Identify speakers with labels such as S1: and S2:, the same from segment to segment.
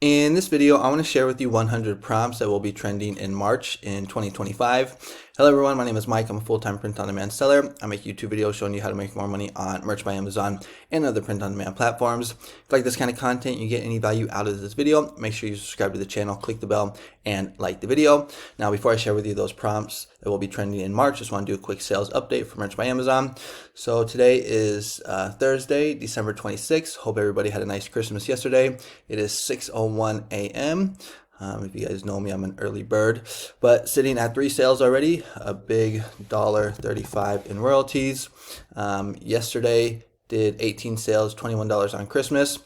S1: In this video, I want to share with you 100 prompts that will be trending in March in 2025. Hello everyone, my name is Mike. I'm a full-time print-on-demand seller. I make YouTube videos showing you how to make more money on Merch by Amazon and other print-on-demand platforms. If you like this kind of content, you get any value out of this video, make sure you subscribe to the channel, click the bell, and like the video. Now, before I share with you those prompts that will be trending in March, just want to do a quick sales update for Merch by Amazon. So today is Thursday, December 26th. Hope everybody had a nice Christmas yesterday. It is 6:01 a.m. If you guys know me, I'm an early bird, but sitting at 3 sales already, a big $1.35 in royalties. Yesterday did 18 sales, $21 on Christmas.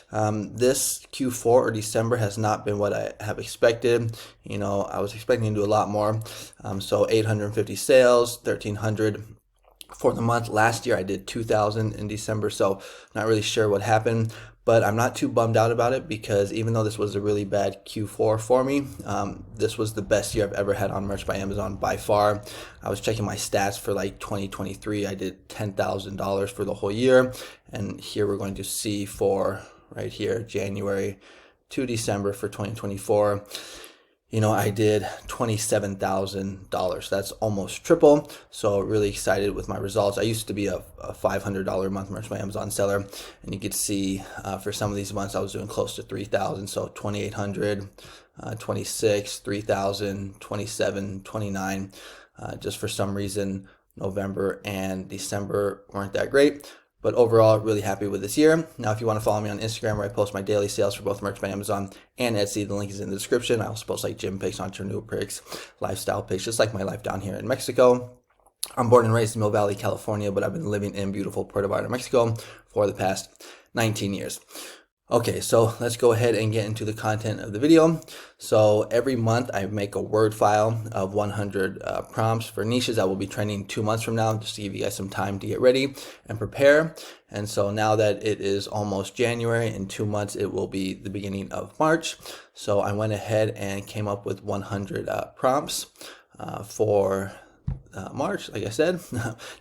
S1: This Q4 or December has not been what I have expected. You know, I was expecting to do a lot more. So 850 sales, 1,300 for the month. Last year I did 2,000 in December, so not really sure what happened. But I'm not too bummed out about it because even though this was a really bad Q4 for me, this was the best year I've ever had on Merch by Amazon by far. I was checking my stats for like 2023. I did $10,000 for the whole year. And here we're going to see for right here, January to December for 2024. You know, I did $27,000. That's almost triple. So really excited with my results. I used to be a $500 a month Merch by Amazon seller, and you could see for some of these months I was doing close to 3,000. So 2,800, 26, 3,000, 27, 29. Just for some reason, November and December weren't that great. But overall, really happy with this year. Now, if you want to follow me on Instagram, where I post my daily sales for both Merch by Amazon and Etsy, the link is in the description. I also post like gym pics, entrepreneur pics, lifestyle pics, just like my life down here in Mexico. I'm born and raised in Mill Valley, California, but I've been living in beautiful Puerto Vallarta, Mexico for the past 19 years. Okay, so let's go ahead and get into the content of the video. So every month I make a Word file of 100 prompts for niches that will be trending 2 months from now, just to give you guys some time to get ready and prepare. And so now that it is almost January, in 2 months it will be the beginning of March. So I went ahead and came up with 100 prompts for March, like I said.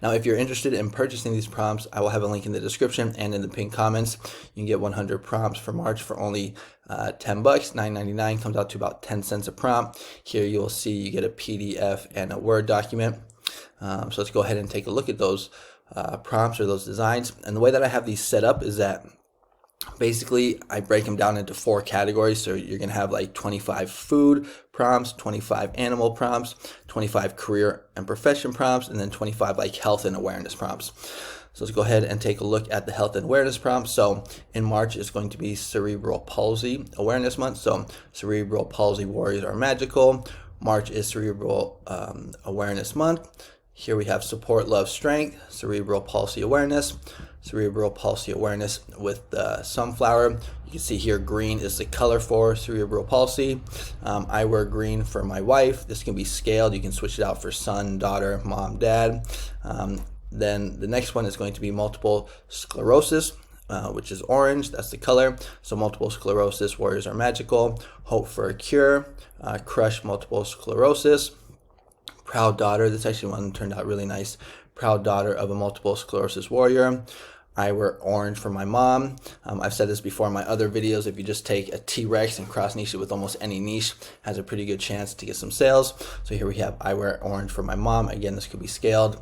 S1: Now, if you're interested in purchasing these prompts, I will have a link in the description and in the pinned comments. You can get 100 prompts for March for only $10, $9.99, comes out to about 10 cents a prompt. Here you'll see you get a PDF and a Word document. So let's go ahead and take a look at those prompts or those designs. And the way that I have these set up is that basically I break them down into 4 categories. So you're going to have like 25 food prompts, 25 animal prompts, 25 career and profession prompts, and then 25 like health and awareness prompts. So let's go ahead and take a look at the health and awareness prompts. So in March is going to be cerebral palsy awareness month. So cerebral palsy warriors are magical. March is cerebral awareness month. Here we have support, love, strength, cerebral palsy awareness with sunflower. You can see here green is the color for cerebral palsy. I wear green for my wife. This can be scaled. You can switch it out for son, daughter, mom, dad. Then the next one is going to be multiple sclerosis, which is orange. That's the color. So multiple sclerosis warriors are magical. Hope for a cure. Crush multiple sclerosis. Proud daughter. This actually one turned out really nice. Proud daughter of a multiple sclerosis warrior. I wear orange for my mom. I've said this before in my other videos. If you just take a T-Rex and cross niche it with almost any niche, has a pretty good chance to get some sales. So here we have I wear orange for my mom. Again, this could be scaled.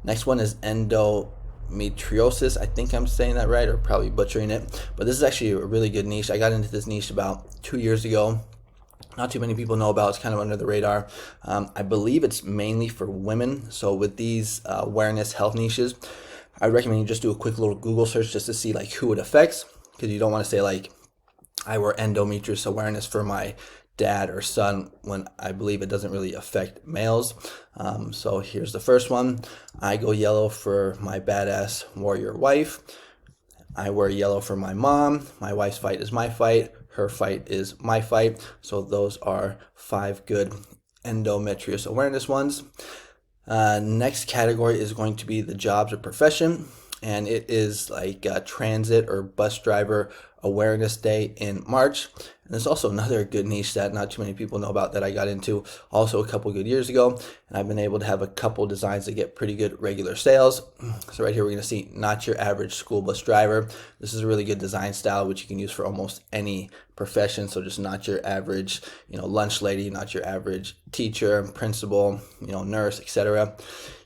S1: Next one is endometriosis. I think I'm saying that right, or probably butchering it. But this is actually a really good niche. I got into this niche about 2 years ago. Not too many people know about. It's kind of under the radar. I believe it's mainly for women. So with these awareness health niches, I recommend you just do a quick little Google search just to see like who it affects, because you don't want to say like I wear endometriosis awareness for my dad or son when I believe it doesn't really affect males. So here's the first one. I go yellow for my badass warrior wife. I wear yellow for my mom. My wife's fight is my fight. Her fight is my fight. So those are 5 good endometriosis awareness ones. Next category is going to be the jobs or profession, and it is like transit or bus driver Awareness Day in March. And there's also another good niche that not too many people know about that I got into also a couple good years ago. And I've been able to have a couple designs that get pretty good regular sales. So right here, we're going to see not your average school bus driver. This is a really good design style, which you can use for almost any profession. So just not your average, lunch lady, not your average teacher, principal, nurse, etc.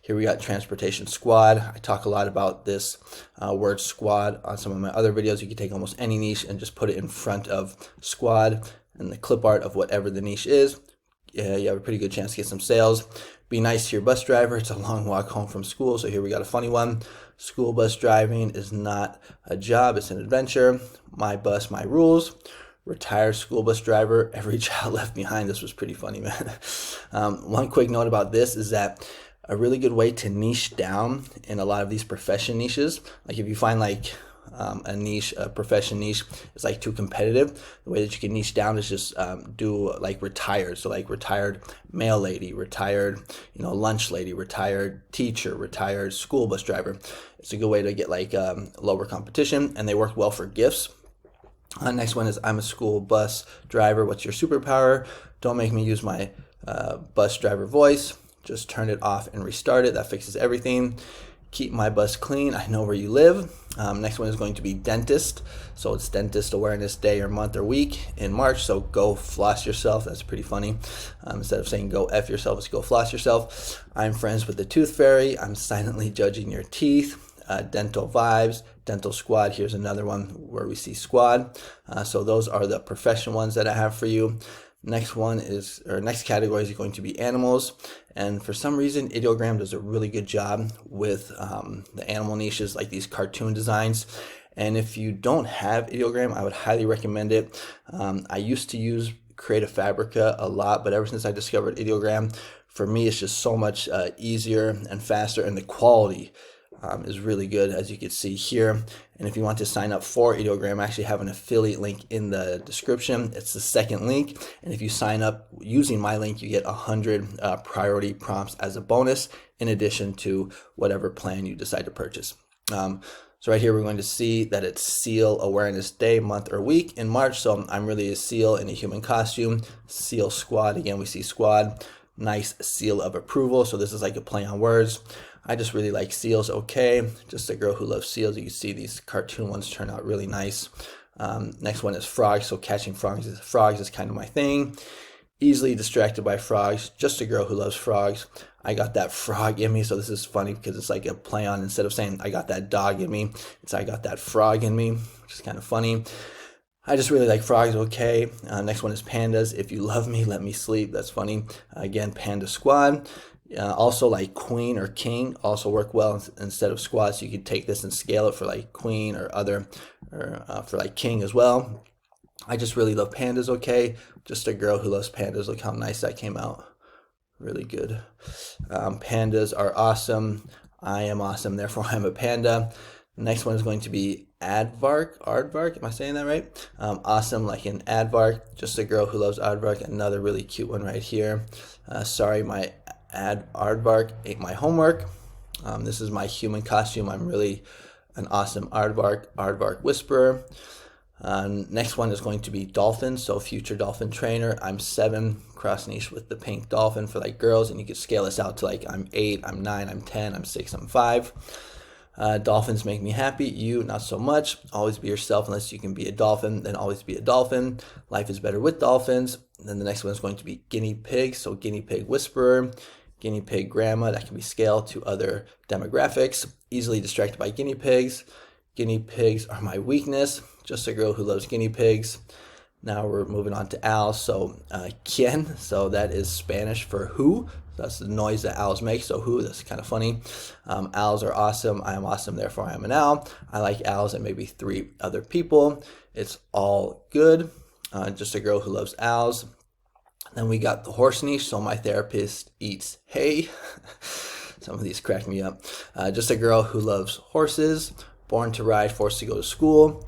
S1: Here we got transportation squad. I talk a lot about this word squad on some of my other videos. You can take almost any niche and just put it in front of squad and the clip art of whatever the niche is. You have a pretty good chance to get some sales. Be nice to your bus driver. It's a long walk home from school. So here we got a funny one. School bus driving is not a job, it's an adventure. My bus, my rules. Retired school bus driver, every child left behind. This was pretty funny, man. One quick note about this is that a really good way to niche down in a lot of these profession niches, like if you find like a niche, a profession niche is like too competitive, the way that you can niche down is just do like retired. So like retired mail lady, retired, lunch lady, retired teacher, retired school bus driver. It's a good way to get like lower competition, and they work well for gifts. Next one is I'm a school bus driver. What's your superpower? Don't make me use my bus driver voice. Just turn it off and restart it. That fixes everything. Keep my bus clean. I know where you live. Next one is going to be dentist. So it's Dentist Awareness Day or month or week in March. So go floss yourself. That's pretty funny. Instead of saying go F yourself, it's go floss yourself. I'm friends with the tooth fairy. I'm silently judging your teeth. Dental vibes, dental squad. Here's another one where we see squad. So those are the profession ones that I have for you. Next category is going to be animals. And for some reason, Ideogram does a really good job with the animal niches, like these cartoon designs. And if you don't have Ideogram, I would highly recommend it. I used to use Creative Fabrica a lot, but ever since I discovered Ideogram, for me, it's just so much easier and faster, and the quality is really good, as you can see here. And if you want to sign up for Ideogram, I actually have an affiliate link in the description. It's the second link, and if you sign up using my link, you get 100 priority prompts as a bonus, in addition to whatever plan you decide to purchase. So right here, we're going to see that it's Seal Awareness Day, month or week in March. So I'm really a seal in a human costume. Seal squad, again, we see squad. Nice seal of approval. So this is like a play on words. I just really like seals. Okay, just a girl who loves seals. You can see these cartoon ones turn out really nice. Next one is frogs. So catching frogs is kind of my thing. Easily distracted by frogs. Just a girl who loves frogs. I got that frog in me. So this is funny because it's like a play on, instead of saying I got that dog in me, it's I got that frog in me, which is kind of funny. I just really like frogs. Okay. Next one is pandas. If you love me, let me sleep. That's funny. Again, panda squad. Also like queen or king also work well instead of squad. So you could take this and scale it for like queen or other, or for like king as well. I just really love pandas. Okay. Just a girl who loves pandas. Look how nice that came out. Really good. Pandas are awesome. I am awesome. Therefore, I'm a panda. The next one is going to be aardvark. Am I saying that right? Awesome, like an aardvark. Just a girl who loves aardvark. Another really cute one right here. Sorry, my aardvark ate my homework. This is my human costume. I'm really an awesome aardvark whisperer. Next one is going to be dolphin. So future dolphin trainer. I'm 7, cross niche with the pink dolphin for like girls, and you can scale this out to like I'm 8, I'm 9, I'm 10, I'm 6, I'm 5. Dolphins make me happy. You, not so much. Always be yourself. Unless you can be a dolphin, then always be a dolphin. Life is better with dolphins. And then the next one is going to be guinea pig. So guinea pig whisperer, guinea pig grandma. That can be scaled to other demographics. Easily distracted by guinea pigs. Guinea pigs are my weakness. Just a girl who loves guinea pigs. Now we're moving on to owls. So quien. So that is Spanish for who. That's the noise that owls make. So who, that's kind of funny. Owls are awesome. I am awesome, therefore I am an owl. I like owls and maybe 3 other people. It's all good. Just a girl who loves owls. Then we got the horse niche. So my therapist eats hay. Some of these crack me up. Just a girl who loves horses. Born to ride, forced to go to school.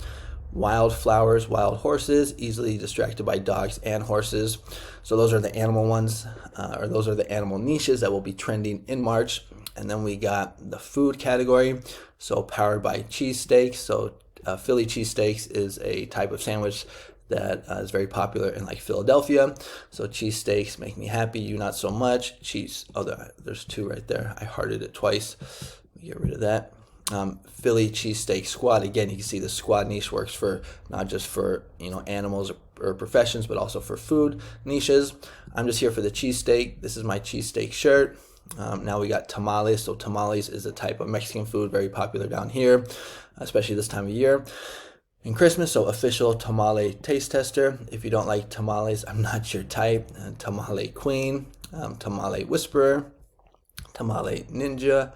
S1: Wild flowers, wild horses, easily distracted by dogs and horses. So those are the animal ones, or those are the animal niches that will be trending in March. And then we got the food category. So powered by cheesesteak. So Philly cheesesteaks is a type of sandwich that is very popular in like Philadelphia. So cheesesteaks make me happy, you not so much. Cheese, oh, there's two right there. I hearted it twice. Let me get rid of that. Philly cheesesteak squad. Again, you can see the squad niche works for not just for animals or professions, but also for food niches. I'm just here for the cheesesteak. This is my cheesesteak shirt. Now we got tamales. So tamales is a type of Mexican food very popular down here, especially this time of year. In Christmas, so official tamale taste tester. If you don't like tamales, I'm not your type. Tamale queen, tamale whisperer, tamale ninja,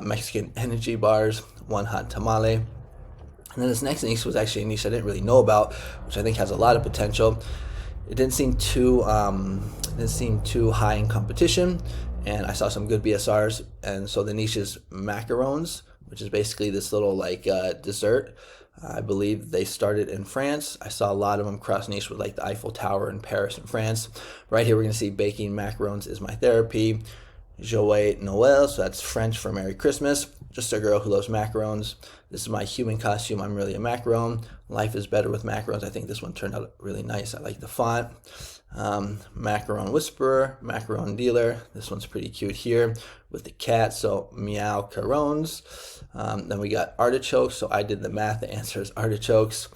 S1: Mexican energy bars, one hot tamale. And then this next niche was actually a niche I didn't really know about, which I think has a lot of potential. It didn't seem too high in competition, and I saw some good BSRs. And so the niche is macarons, which is basically this little like dessert. I believe they started in France. I saw a lot of them cross niche with like the Eiffel Tower in Paris and France. Right here we're going to see baking macarons is my therapy. Joyeux Noël, so that's French for Merry Christmas. Just a girl who loves macarons. This is my human costume. I'm really a macaron. Life is better with macarons. I think this one turned out really nice. I like the font. Macaron whisperer, macaron dealer. This one's pretty cute here with the cat. So meow carons. Then we got artichokes. So I did the math. The answer is artichokes.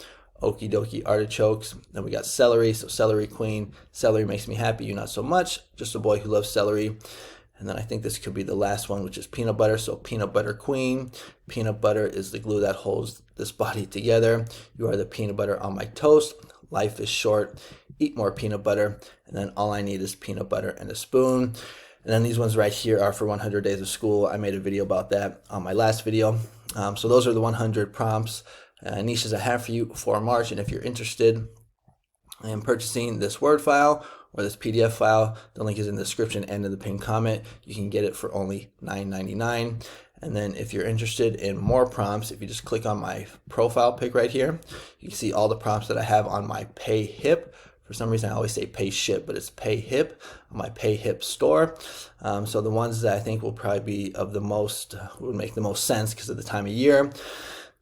S1: Okie dokie artichokes. Then we got celery. So celery queen. Celery makes me happy. You not so much. Just a boy who loves celery. And then I think this could be the last one, which is peanut butter. So peanut butter queen. Peanut butter is the glue that holds this body together. You are the peanut butter on my toast. Life is short. Eat more peanut butter. And then all I need is peanut butter and a spoon. And then these ones right here are for 100 days of school. I made a video about that on my last video. So those are the 100 prompts, niches I have for you for March. And if you're interested in purchasing this Word file or this PDF file, the link is in the description and in the pinned comment. You can get it for only $9.99. And then if you're interested in more prompts, if you just click on my profile pic right here, you can see all the prompts that I have on my PayHip. For some reason, I always say PayShip, but it's PayHip on my PayHip store. So the ones that I think will probably be of the most, would make the most sense because of the time of year.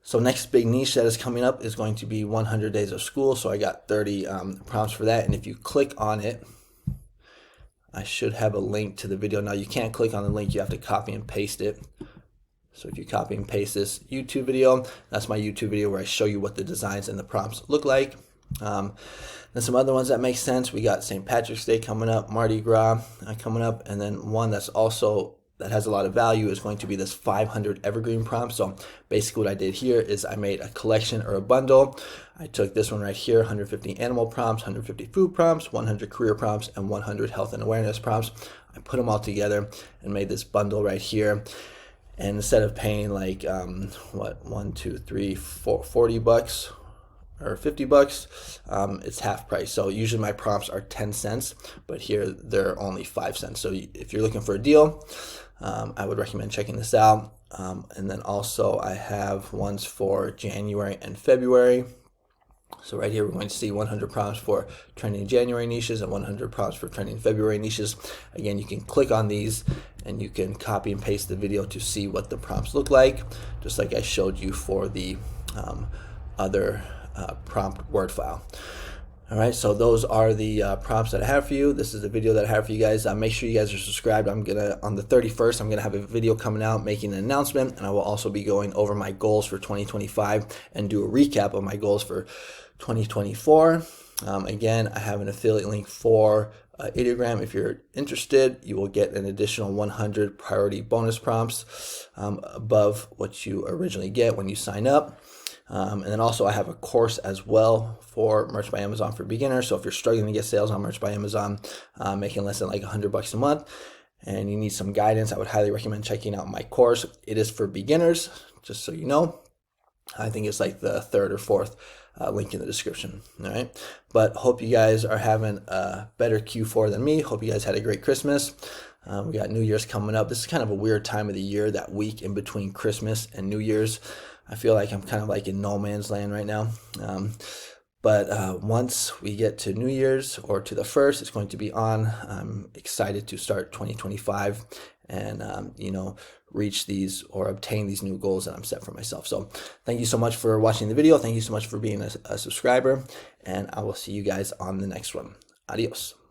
S1: So next big niche that is coming up is going to be 100 days of school. So I got 30 prompts for that. And if you click on it, I should have a link to the video. Now you can't click on the link, you have to copy and paste it. So if you copy and paste this YouTube video, that's my YouTube video where I show you what the designs and the prompts look like. Then some other ones that make sense. We got St. Patrick's Day coming up, Mardi Gras coming up, and then one that's also that has a lot of value is going to be this 500 evergreen prompts. So basically what I did here is I made a collection or a bundle. I took this one right here, 150 animal prompts, 150 food prompts, 100 career prompts, and 100 health and awareness prompts. I put them all together and made this bundle right here. And instead of paying like 40 bucks or 50 bucks, it's half price. So usually my prompts are 10 cents, but here they're only 5 cents. So if you're looking for a deal, I would recommend checking this out. And then also I have ones for January and February. So right here, we're going to see 100 prompts for trending January niches and 100 prompts for trending February niches. Again, you can click on these and you can copy and paste the video to see what the prompts look like, just like I showed you for the other prompt Word file. All right, so those are the prompts that I have for you. This is the video that I have for you guys. Make sure you guys are subscribed. On the 31st, I'm gonna have a video coming out making an announcement, and I will also be going over my goals for 2025 and do a recap of my goals for 2024. Again, I have an affiliate link for Ideogram. If you're interested, you will get an additional 100 priority bonus prompts above what you originally get when you sign up. And then also I have a course as well for Merch by Amazon for beginners. So if you're struggling to get sales on Merch by Amazon, making less than like $100 a month, and you need some guidance, I would highly recommend checking out my course. It is for beginners, just so you know. I think it's like the third or fourth link in the description. All right. But hope you guys are having a better Q4 than me. Hope you guys had a great Christmas. We got New Year's coming up. This is kind of a weird time of the year, that week in between Christmas and New Year's. I feel like I'm kind of like in no man's land right now. But once we get to New Year's or to the 1st, it's going to be on. I'm excited to start 2025 and reach these or obtain these new goals that I'm set for myself. So thank you so much for watching the video. Thank you so much for being a subscriber, and I will see you guys on the next one. Adios.